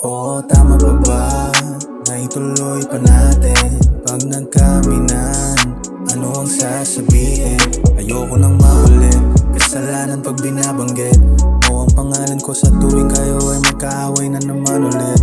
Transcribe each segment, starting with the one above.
Oo, tama pa ba na ituloy pa natin? Pag nagkaminan, ano ang sasabihin? Ayoko nang maulit, kasalanan pag binabanggit mo ang pangalan ko sa tuwing kayo ay magkaaway na naman ulit.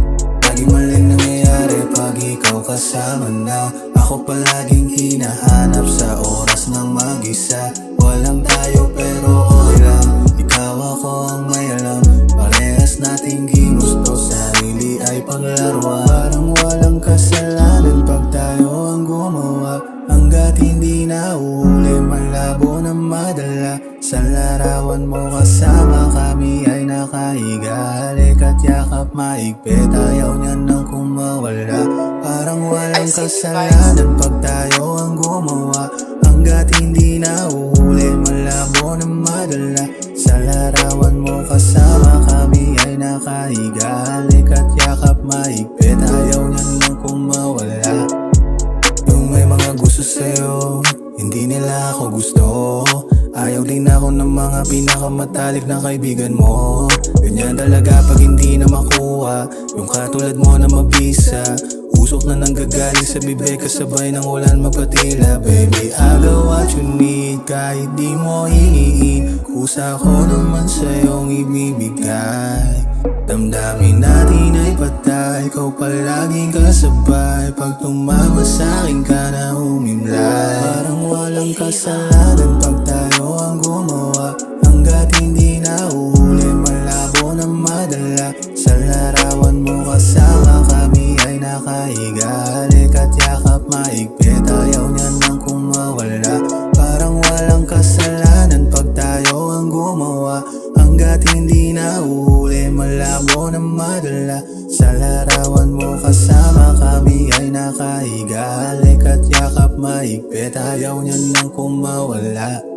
Laging maling nangyayari pag ikaw kasama na. Ako palaging hinahanap sa oras ng mag-isa. Walang tayo pero okay lang, ikaw ako ang may alam. Parehas nating ginusto, sarili ay paglaruan. Parang walang kasalanan pag tayo ang gumawa. Hanggat hindi na uhuli, malabo na madala. Sa larawan mo kasama kami ay nakahiga. Halik at yakap maigpit, ayaw niya nang kumawala. Parang walang kasalanan pag tayo ang gumawa. Hanggat hindi na uhuli, malabo na madala. Sa larawan mo kasama kami ay nakahiga. Halik at yakap maigpit, ayaw niya nang kumawala. Yung may mga gusto sa'yo, hindi nila ako gusto. Ayaw din ako ng mga pinakamatalik na kaibigan mo. Ganyan talaga pag hindi na makuha yung katulad mo na mabisa. Usok na nanggagaling sa bibig, kasabay ng ulan magpatila. Baby, I got what you need, kahit di mo hinihin. Kusa ko naman sa'yong ibibigay. Damdamin natin ay patay, ikaw palaging kasabay. Pag tumama sa'kin ka na humimlay. Parang walang kasalanan pag tayo ang gumawa. Hanggat hindi na uhuli, malabo na madala. Sa larawan mo kasama kami ay nakahiga. Halik at yakap maigpit, ayaw niya nang kumawala. Parang walang kasalanan pag tayo ang gumawa. Hanggat hindi na uhuli, malabo na madala. Sa larawan mo kasama kami ay nakahiga. Halik at yakap maigpit, ayaw niya nang kumawala.